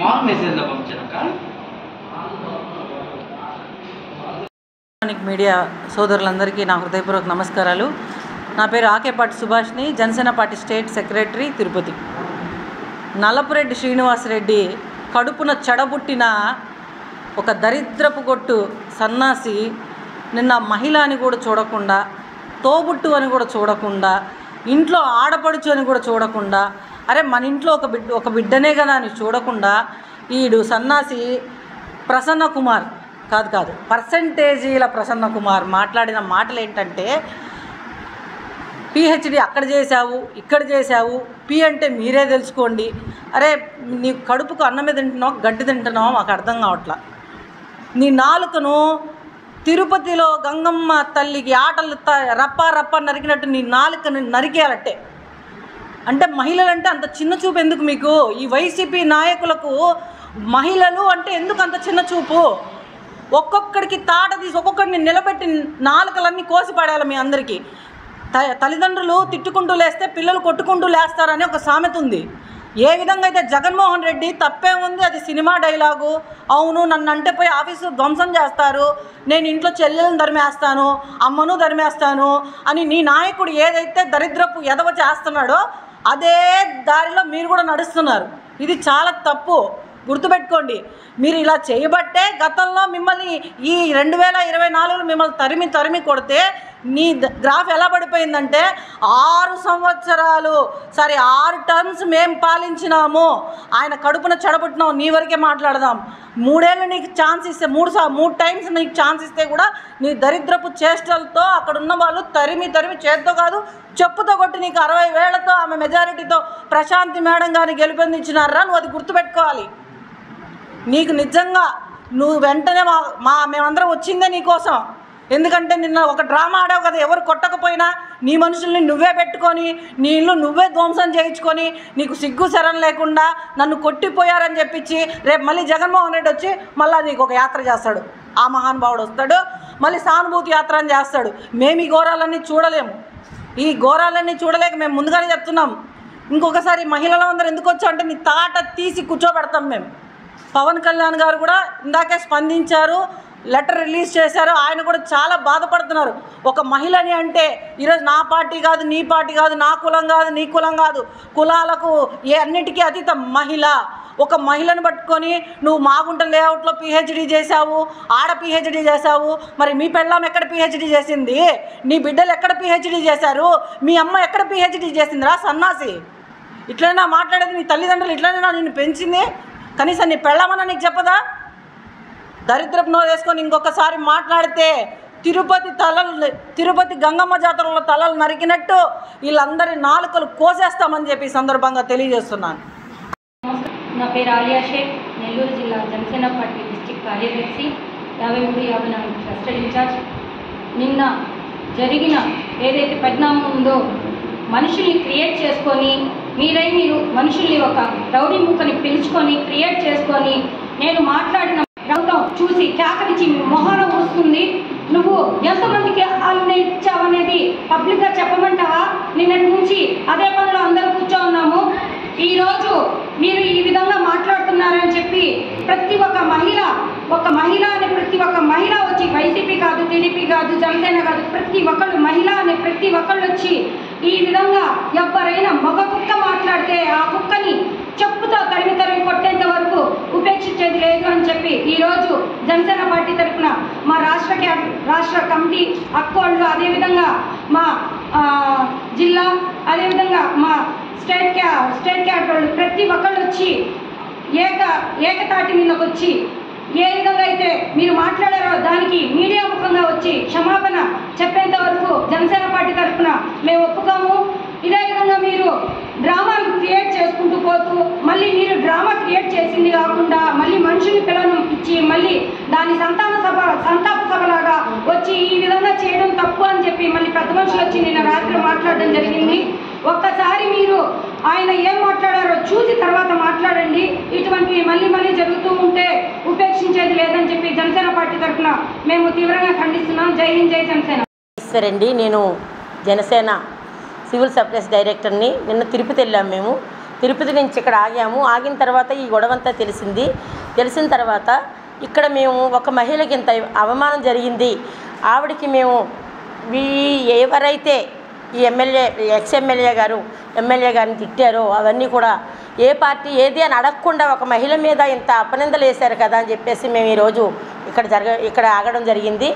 మామూలు మెసేజ్లో పంపించాక మీడియా సోదరులందరికీ నా హృదయపూర్వక నమస్కారాలు. నా పేరు ఆకేపాటి సుభాష్ని, Janasena party state secretary Tirupati. Nallapureddy Srinivasareddy కడుపున చెడబుట్టిన ఒక దరిద్రపు కొట్టు సన్నాసి నిన్న మహిళ అని కూడా చూడకుండా, తోబుట్టు అని కూడా చూడకుండా, ఇంట్లో ఆడపడుచు అని కూడా చూడకుండా, అరే మన ఇంట్లో ఒక బిడ్డనే కదా అని చూడకుండా ఈడు సన్నాసి ప్రసన్న కుమార్ కాదు పర్సంటేజీల ప్రసన్న కుమార్ మాట్లాడిన మాటలు ఏంటంటే, పిహెచ్డి అక్కడ చేశావు, ఇక్కడ చేశావు, పి అంటే మీరే తెలుసుకోండి. అరే నీ కడుపుకు అన్నమే తింటున్నావు, గడ్డి తింటున్నావు, మాకు అర్థం కావట్లా. నీ నాలుకను తిరుపతిలో గంగమ్మ తల్లికి ఆటలు రప్ప నరికినట్టు నీ నాలుకను నరికేయాలట్టే. అంటే మహిళలంటే అంత చిన్న చూపు ఎందుకు మీకు? ఈ వైసీపీ నాయకులకు మహిళలు అంటే ఎందుకు అంత చిన్న చూపు? ఒక్కొక్కడికి తాట తీసి ఒక్కొక్కడిని నిలబెట్టి నాలుకలన్నీ కోసి పడాలి మీ అందరికీ. తల్లిదండ్రులు తిట్టుకుంటూ లేస్తే పిల్లలు కొట్టుకుంటూ లేస్తారని ఒక సామెత ఉంది. ఏ విధంగా అయితే జగన్మోహన్ రెడ్డి తప్పే ఉంది, అది సినిమా డైలాగు. అవును నన్ను అంటే పోయి ఆఫీసు ధ్వంసం చేస్తారు, నేను ఇంట్లో చెల్లెలను ధర్మేస్తాను, అమ్మను ధర్మేస్తాను అని నీ నాయకుడు ఏదైతే దరిద్రపు ఎదవ చేస్తున్నాడో అదే దారిలో మీరు కూడా నడుస్తున్నారు. ఇది చాలా తప్పు, గుర్తుపెట్టుకోండి. మీరు ఇలా చేయబట్టే గతంలో మిమ్మల్ని ఈ 2024లో మిమ్మల్ని తరిమి కొడితే నీ గ్రాఫ్ ఎలా పడిపోయిందంటే 6 టర్మ్స్ మేము పాలించినాము, ఆయన కడుపున చెడబుట్టినాము. నీ వరకే మాట్లాడదాం. 3 ఏళ్ళు నీకు ఛాన్స్ ఇస్తే 3 టైమ్స్ నీకు ఛాన్స్ ఇస్తే కూడా నీ దరిద్రపు చేష్టలతో అక్కడ ఉన్న వాళ్ళు తరిమి చేత్తో కాదు చెప్పుతో కొట్టి నీకు 60,000తో ఆమె మెజారిటీతో ప్రశాంతి మేడం గారిని గెలుపొందించినారా. నువ్వు అది గుర్తుపెట్టుకోవాలి. నీకు నిజంగా నువ్వు వెంటనే మేమందరం వచ్చిందే నీకోసం. ఎందుకంటే నిన్న ఒక డ్రామా ఆడావు కదా, ఎవరు కొట్టకపోయినా నీ మనుషుల్ని నువ్వే పెట్టుకొని నీ ఇల్లు నువ్వే ధ్వంసం చేయించుకొని నీకు సిగ్గు శరం లేకుండా నన్ను కొట్టిపోయారని చెప్పించి రేపు మళ్ళీ జగన్మోహన్ రెడ్డి వచ్చి మళ్ళీ నీకు ఒక యాత్ర చేస్తాడు. ఆ మహానుభావుడు వస్తాడు, మళ్ళీ సానుభూతి యాత్ర అని చేస్తాడు. మేము ఈ ఘోరాలన్నీ చూడలేము. ఈ ఘోరాలన్నీ చూడలేక మేము ముందుగానే చెప్తున్నాం. ఇంకొకసారి మహిళలు అందరూ ఎందుకు వచ్చావు అంటే నీ తాట తీసి కూర్చోబెడతాం మేము. పవన్ కళ్యాణ్ గారు కూడా ఇందాకే స్పందించారు, లెటర్ రిలీజ్ చేశారు. ఆయన కూడా చాలా బాధపడుతున్నారు. ఒక మహిళని అంటే ఈరోజు నా పార్టీ కాదు, నీ పార్టీ కాదు, నా కులం కాదు, నీ కులం కాదు, కులాలకు అన్నిటికీ అతీతం మహిళ. ఒక మహిళను పట్టుకొని నువ్వు మాగుంట లేఅవుట్లో పిహెచ్డి చేశావు, ఆడ పిహెచ్డి చేశావు, మరి మీ పెళ్ళాం ఎక్కడ పిహెచ్డి చేసింది? నీ బిడ్డలు ఎక్కడ పిహెచ్డి చేశారు? మీ అమ్మ ఎక్కడ పిహెచ్డి చేసిందిరా సన్నాసి? ఇట్లైనా మాట్లాడేది? నీ తల్లిదండ్రులు ఇట్లైనా నిన్ను పెంచింది? కనీసం నీ పెళ్ళామన్నా నీకు చెప్పదా? దరిద్రపు నోరు వేసుకొని ఇంకొకసారి మాట్లాడితే తిరుపతి గంగమ్మ జాతరలో తలలు నరికినట్టు వీళ్ళందరి నాలుకలు కోసేస్తామని చెప్పి సందర్భంగా తెలియజేస్తున్నాను. నా పేరు ఆలియా షేక్, నెల్లూరు జిల్లా జనసేన పార్టీ డిస్ట్రిక్ట్ కార్యదర్శి, 53-54 క్లస్టర్ ఇన్ఛార్జ్. నిన్న జరిగిన ఏదైతే పరిణామం ఉందో మనుషుల్ని క్రియేట్ చేసుకొని మీరు మనుషుల్ని ఒక రౌడీ ముక్కని పిలుచుకొని క్రియేట్ చేసుకొని నేను మాట్లాడిన రౌతం చూసి కేకరించి మొహన వస్తుంది. నువ్వు ఎంతమందికి హామీ ఇచ్చావనేది పబ్లిక్గా చెప్పమంటావా? నిన్నటి నుంచి అదే పనిలో అందరూ కూర్చో ఉన్నాము. ఈరోజు మీరు ఈ విధంగా మాట్లాడుతున్నారని చెప్పి ప్రతి ఒక్క మహిళ అనే ప్రతి ఒక్క మహిళ వచ్చి వైసీపీ కాదు, టీడీపీ కాదు, జనసేన కాదు, ప్రతి ఒక్కళ్ళు మహిళ అనే ప్రతి ఒక్కళ్ళు వచ్చి ఈ విధంగా ఎవరైనా మగ కుక్క మాట్లాడితే ఆ కుక్కని చెప్పుతో తరిమి కొట్టేంత వరకు ఉపేక్షించేది లేదు అని చెప్పి ఈరోజు జనసేన పార్టీ తరఫున మా రాష్ట్ర కమిటీ అక్కోళ్ళు, అదేవిధంగా మా జిల్లా, అదేవిధంగా మా స్టేట్ క్యాడర్ వాళ్ళు ప్రతి ఒక్కళ్ళు వచ్చి ఏకతాటి మీదకి వచ్చి ఏ విధంగా అయితే మీరు మాట్లాడారో దానికి మీడియా ముఖంగా వచ్చి క్షమాపణ చెప్పేంత వరకు జనసేన పార్టీ తరఫున మేము ఒప్పుకోము. ఇదే విధంగా మీరు డ్రామాలు క్రియేట్ చేసుకుంటూ పోతూ మళ్ళీ మీరు డ్రామా క్రియేట్ చేసింది కాకుండా మళ్ళీ మనుషుల్ని పిల్లలను ఇచ్చి మళ్ళీ దాని సంతాప సభలాగా వచ్చి ఈ విధంగా చేయడం తప్పు అని చెప్పి మళ్ళీ పెద్ద మనుషులు వచ్చి నిన్న రాత్రి మాట్లాడడం జరిగింది. ఒక్కసారి మీరు ఆయన ఏం మాట్లాడారో చూసి తర్వాత మాట్లాడండి. ఇటువంటివి మళ్ళీ జరుగుతూ ఉంటే ఉపేక్షించేది లేదని చెప్పి జనసేన పార్టీ తరఫున మేము తీవ్రంగా ఖండిస్తున్నాం. జై హింద్, జై జనసేన. సరేండి, నేను జనసేన సివిల్ సప్లైస్ డైరెక్టర్ని. నిన్న తిరుపతి వెళ్ళాము మేము. తిరుపతి నుంచి ఇక్కడ ఆగాము. ఆగిన తర్వాత ఈ గొడవంతా తెలిసిన తర్వాత ఇక్కడ మేము ఒక మహిళకి ఇంత అవమానం జరిగింది, ఆవిడకి మేము ఎవరైతే ఈ ఎక్స్ఎమ్మెల్యే గారిని తిట్టారో అవన్నీ కూడా ఏ పార్టీ ఏది అని అడగకుండా ఒక మహిళ మీద ఇంత అపనిందలు వేశారు కదా అని చెప్పేసి మేము ఈరోజు ఇక్కడ ఆగడం జరిగింది.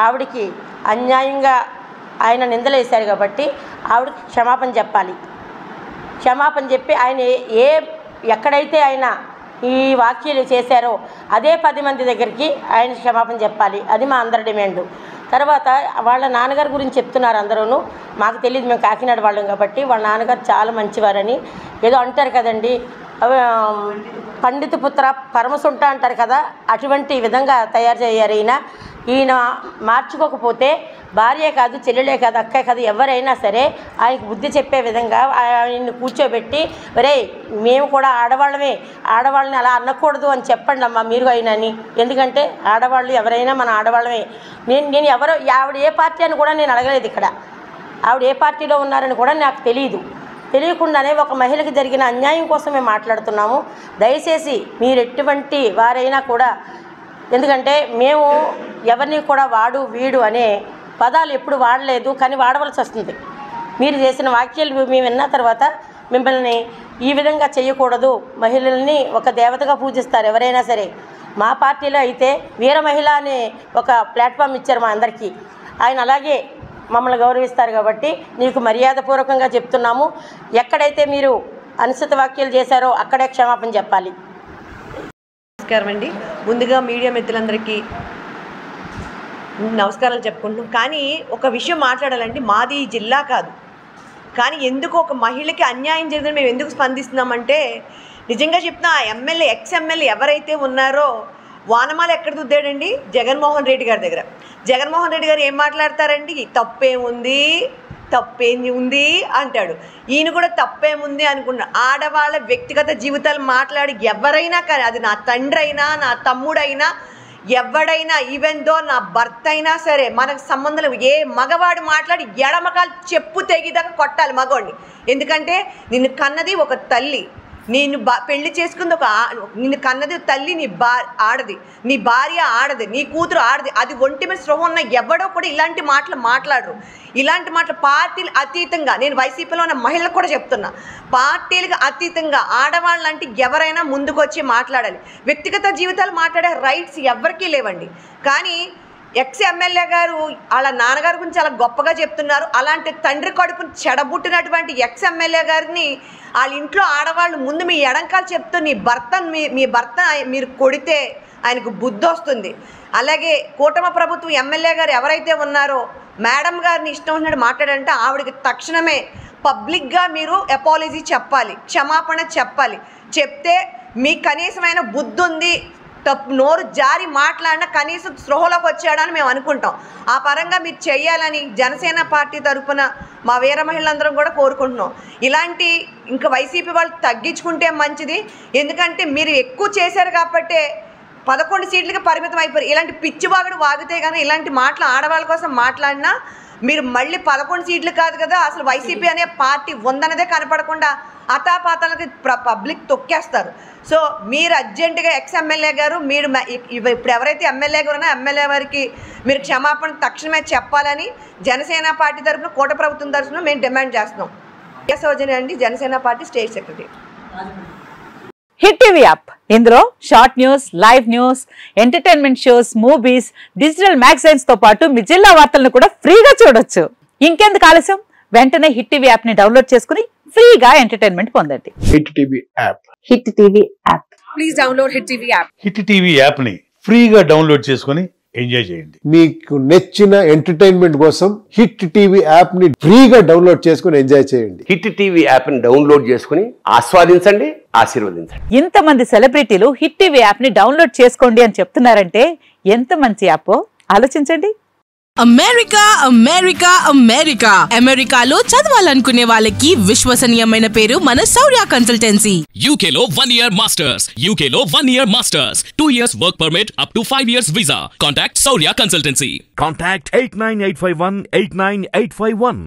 ఆవిడకి అన్యాయంగా ఆయన నిందలు వేశారు కాబట్టి ఆవిడకి క్షమాపణ చెప్పి ఆయన ఎక్కడైతే ఆయన ఈ వ్యాఖ్యలు చేశారో అదే 10 మంది దగ్గరికి ఆయన క్షమాపణ చెప్పాలి. అది మా అందరి డిమాండు. తర్వాత వాళ్ళ నాన్నగారి గురించి చెప్తున్నారు అందరూ. మాకు తెలియదు, మేము కాకినాడ వాళ్ళం కాబట్టి. వాళ్ళ నాన్నగారు చాలా మంచివారని ఏదో అంటారు కదండి, పండిత పుత్ర పరమసుంట అంటారు కదా, అటువంటి విధంగా తయారు చేయారు. ఈయన మార్చుకోకపోతే భార్య కాదు, చెల్లెలే కాదు, అక్కే కాదు, ఎవరైనా సరే ఆయనకు బుద్ధి చెప్పే విధంగా ఆయన్ని కూర్చోబెట్టి, ఒరే మేము కూడా ఆడవాళ్ళని అలా అనకూడదు అని చెప్పండి అమ్మా మీరు అయినని. ఎందుకంటే ఆడవాళ్ళు ఎవరైనా మన ఆడవాళ్ళమే. నేను ఆవిడ ఏ పార్టీ అని కూడా నేను అడగలేదు. ఇక్కడ ఆవిడ ఏ పార్టీలో ఉన్నారని కూడా నాకు తెలియకుండానే ఒక మహిళకి జరిగిన అన్యాయం కోసం మేము మాట్లాడుతున్నాము. దయచేసి మీరు ఎటువంటి వారైనా కూడా, ఎందుకంటే మేము ఎవరిని కూడా వాడు వీడు అనే పదాలు ఎప్పుడు వాడలేదు, కానీ వాడవలసి వస్తుంది. మీరు చేసిన వ్యాఖ్యలు మేము విన్న తర్వాత మిమ్మల్ని ఈ విధంగా చేయకూడదు, మహిళల్ని ఒక దేవతగా పూజిస్తారు ఎవరైనా సరే. మా పార్టీలో అయితే వీర మహిళ అనే ఒక ప్లాట్ఫామ్ ఇచ్చారు మా అందరికీ. ఆయన అలాగే మమ్మల్ని గౌరవిస్తారు కాబట్టి నీకు మర్యాదపూర్వకంగా చెప్తున్నాము. ఎక్కడైతే మీరు అనుచిత వ్యాఖ్యలు చేశారో అక్కడే క్షమాపణ చెప్పాలి. నమస్కారం అండి. ముందుగా మీడియా మిత్రులందరికీ నమస్కారాలు చెప్పుకుంటున్నాం. కానీ ఒక విషయం మాట్లాడాలండి, మాది జిల్లా కాదు, కానీ ఎందుకు ఒక మహిళకి అన్యాయం జరిగిందని మేము ఎందుకు స్పందిస్తున్నామంటే, నిజంగా చెప్తున్నా, ఆ ఎక్స్ఎమ్మెల్యే ఎవరైతే ఉన్నారో వానమాల ఎక్కడ దుద్దాడండి? జగన్మోహన్ రెడ్డి గారి దగ్గర. జగన్మోహన్ రెడ్డి గారు ఏం మాట్లాడతారండి? తప్పేముంది అంటాడు. ఈయన కూడా తప్పేముంది అనుకున్నాడు. ఆడవాళ్ళ వ్యక్తిగత జీవితాలు మాట్లాడి ఎవరైనా కానీ, అది నా తండ్రి అయినా నా తమ్ముడైనా ఎవడైనా, ఈవెన్ దో నా భర్త అయినా సరే, మనకు సంబంధం ఏ మగవాడు మాట్లాడి ఎడమకాలు చెప్పు తెగిదాకా కొట్టాలి మగవాడిని. ఎందుకంటే నిన్ను కన్నది ఒక తల్లి, నేను పెళ్లి చేసుకుంది నిన్ను కన్నది తల్లి, ఆడది, నీ భార్య ఆడది, నీ కూతురు ఆడది. అది ఒంటి మీద స్పృహ ఉన్న ఎవడో కూడా ఇలాంటి మాటలు మాట్లాడరు. ఇలాంటి మాటలు పార్టీలు అతీతంగా, నేను వైసీపీలో ఉన్న మహిళలకు కూడా చెప్తున్నా, పార్టీలకు అతీతంగా ఆడవాళ్ళంటే ఎవరైనా ముందుకొచ్చి మాట్లాడాలి. వ్యక్తిగత జీవితాలు మాట్లాడే రైట్స్ ఎవరికీ లేవండి. కానీ ఎక్స్ఎమ్మెల్యే గారు వాళ్ళ నాన్నగారి గురించి చాలా గొప్పగా చెప్తున్నారు. అలాంటి తండ్రి కడుపును చెడబుట్టినటువంటి ఎక్స్ఎమ్మెల్యే గారిని వాళ్ళ ఇంట్లో ఆడవాళ్ళు ముందు మీ ఎడంకాలు చెప్తూ మీ భర్త మీరు కొడితే ఆయనకు బుద్ధి వస్తుంది. అలాగే కూటమి ప్రభుత్వం ఎమ్మెల్యే గారు ఎవరైతే ఉన్నారో మేడం గారిని ఇష్టం ఉన్నట్టు మాట్లాడంటే ఆవిడకి తక్షణమే పబ్లిక్గా మీరు అపాలజీ చెప్పాలి, క్షమాపణ చెప్పాలి. చెప్తే మీకు కనీసమైన బుద్ధి ఉంది, నోరు జారి మాట్లాడినా కనీసం స్పృహలోకి వచ్చాడని మేము అనుకుంటాం. ఆ పరంగా మీరు చెయ్యాలని జనసేన పార్టీ తరఫున మా వీర మహిళలందరం కూడా కోరుకుంటున్నాం. ఇలాంటి ఇంకా వైసీపీ వాళ్ళు తగ్గించుకుంటే మంచిది. ఎందుకంటే మీరు ఎక్కువ చేశారు కాబట్టి 11 సీట్లకి పరిమితం అయిపోయారు. ఇలాంటి పిచ్చివాగుడు వాగితే కానీ ఇలాంటి మాటలు ఆడవాళ్ళ కోసం మాట్లాడినా మీరు మళ్ళీ 11 సీట్లు కాదు కదా, అసలు వైసీపీ అనే పార్టీ ఉందన్నదే కనపడకుండా అతాపాతాలకి పబ్లిక్ తొక్కేస్తారు. సో మీరు అర్జెంటుగా ఎక్స్ఎమ్మెల్యే గారు, మీరు ఇప్పుడు ఎవరైతే ఎమ్మెల్యే గారు ఉన్నారో ఎమ్మెల్యే వారికి మీరు క్షమాపణ తక్షణమే చెప్పాలని జనసేన పార్టీ తరఫున, కూట ప్రభుత్వం తరఫున మేము డిమాండ్ చేస్తున్నాం. సౌజన్య అండి, Janasena party state secretary. Hit TV app, ఇందులో short news, live news, entertainment shows, movies, digital magazines తో పాటు మీ జిల్లా వార్తలను కూడా ఫ్రీగా చూడొచ్చు. ఇంకెందుకు ఆలస్యం, వెంటనే హిట్ టీవీ యాప్ ని డౌన్లోడ్ చేసుకుని ఫ్రీగా ఎంటర్టైన్మెంట్ పొందండి. Hit TV app, hit TV app, please download hit TV app. Hit TV app ని ఫ్రీగా డౌన్లోడ్ చేసుకుని ఎంజాయ్ చేయండి. మీకు నచ్చిన ఎంటర్టైన్మెంట్ కోసం హిట్ టీవీ యాప్ ని ఫ్రీగా డౌన్లోడ్ చేసుకుని ఎంజాయ్ చేయండి. హిట్ టీవీ యాప్ ని డౌన్లోడ్ చేసుకుని ఆస్వాదించండి, ఆశీర్వదించండి. ఇంతమంది సెలబ్రిటీలు హిట్ టీవీ యాప్ ని డౌన్లోడ్ చేసుకోండి అని చెప్తున్నారంటే ఎంత మంచి యాప్ ఆలోచించండి. అమెరికా అమెరికాలో చదవాలనుకునే వాళ్ళకి విశ్వసనీయమైన పేరు మన శౌర్య కన్సల్టెన్సీ. UK లో 1 year masters, UK లో 1 year masters, 2 years work permit up to 5 years visa. Contact Saurya Consultancy. Contact 89851 89851.